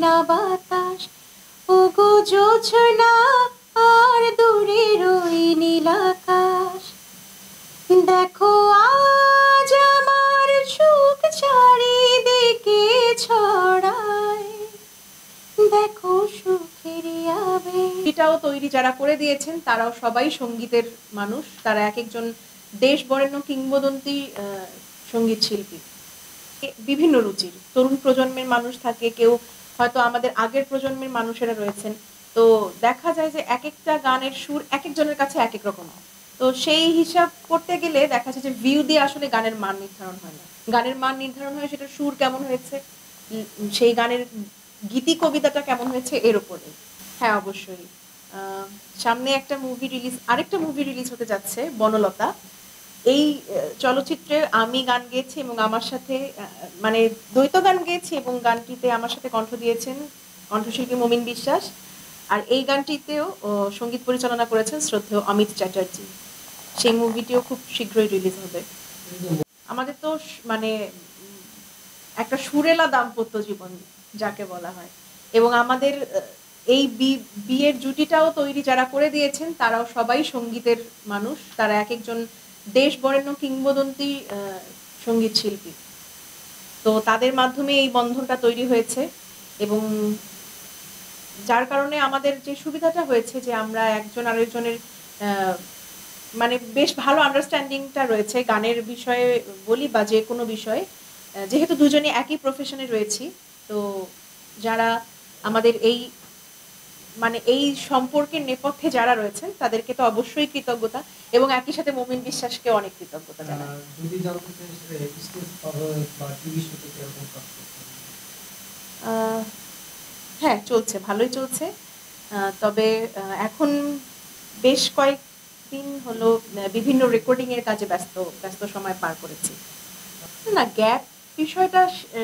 দক্ষিণা বাতাস ওগো জোছনা আর দূরের ওই নীলাকাশ দেখো আজ আমার সুখ চারিদিকে ছড়ায় দেখো সুখের আবেশ। এটাও তৈরি যারা করে দিয়েছেন তারাও সবাই সঙ্গীতের মানুষ, তারা এক একজন দেশ বরেণ্য কিংবদন্তি সঙ্গীত শিল্পী। বিভিন্ন রুচির তরুণ প্রজন্মের মানুষ থাকে, কেউ হয়তো আমাদের আগের প্রজন্মের মানুষেরা রয়েছেন। তো দেখা যায় যে এক একটা গানের সুর এক একজনের কাছে এক এক রকম। তো সেই হিসাব করতে গেলে দেখা যায় যে ভিউ দিয়ে আসলে গানের মান নির্ধারণ হয় না। গানের মান নির্ধারণ হয় সেটা সুর কেমন হয়েছে, সেই গানের গীতি কবিতাটা কেমন হয়েছে এর উপরে। হ্যাঁ, অবশ্যই। সামনে আরেকটা মুভি রিলিজ হতে যাচ্ছে, বনলতা। এই চলচ্চিত্রে আমি গান গেয়েছি এবং আমার সাথে মানে দ্বৈত গান গেয়েছি এবং গানটিতে আমার সাথে কণ্ঠ দিয়েছেন কণ্ঠশিল্পী মমিন বিশ্বাস। আর এই গানটিতেও সঙ্গীত পরিচালনা করেছেন শ্রদ্ধেয় অমিত চ্যাটার্জি। সেই মুভিটিও খুব শীঘ্রই রিলিজ হবে। আমাদের তো মানে একটা সুরেলা দাম্পত্য জীবন যাকে বলা হয়, এবং আমাদের এই বিয়ের জুটিটাও তৈরি যারা করে দিয়েছেন তারাও সবাই সঙ্গীতের মানুষ, তারা এক একজন দেশ বরেণ্য কিংবদন্তি সঙ্গীত শিল্পী। তো তাদের মাধ্যমে এই বন্ধনটা তৈরি হয়েছে, এবং যার কারণে আমাদের যে সুবিধাটা হয়েছে যে আমরা একজন আরেকজনের মানে বেশ ভালো আন্ডারস্ট্যান্ডিংটা রয়েছে গানের বিষয়ে বলি বা যে কোনো বিষয়ে, যেহেতু দুজনে একই প্রফেশনে রয়েছি। তো যারা আমাদের এই সম্পর্কের নেপথ্যে যারা রয়েছেন তাদেরকে তো অবশ্যই কৃতজ্ঞতা, এবং একই সাথে মমিন বিশ্বাসকে অনেক কৃতজ্ঞতা জানাই। হ্যাঁ, চলছে, ভালোই চলছে। তবে এখন বেশ কয়েকদিন হলো বিভিন্ন রেকর্ডিংয়ের কাজে ব্যস্ত সময় পার করেছি। না, গ্যাপ বিষয়টা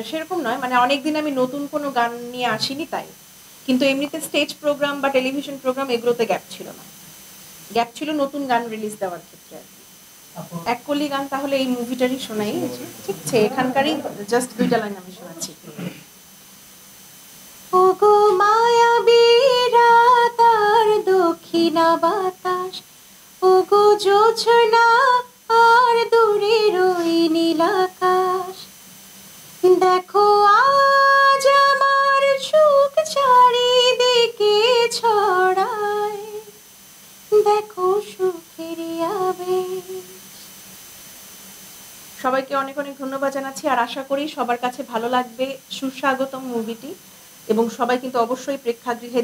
সেরকম নয়, মানে অনেকদিন আমি নতুন কোনো গান নিয়ে আসিনি তাই। কিন্তু এমনিতে স্টেজ প্রোগ্রাম বা টেলিভিশন প্রোগ্রাম এগুলোতে গ্যাপ ছিল না, গ্যাপ ছিল নতুন গান রিলিজ দেওয়ার ক্ষেত্রে। এক কলি গান তাহলে এই মুভিটারই শোনাই, ঠিক আছে? এখানকারই জাস্ট 2টা লাইন আমি শোনাচ্ছি। ওগো মায়াবী রাত আর দক্ষিণা বাতাস ওগো জোছনা আর দূরের ওই নীলাকাশ দেখো আজ আমার সুখ চারিদিকে ছড়ায় দেখো সুখের আবেশ। সবাইকে অনেক অনেক ধন্যবাদ জানাচ্ছি, আর আশা করি সবার কাছে ভালো লাগবে সুস্বাগতম মুভিটি, এবং সবাই কিন্তু অবশ্যই প্রেক্ষাগৃহে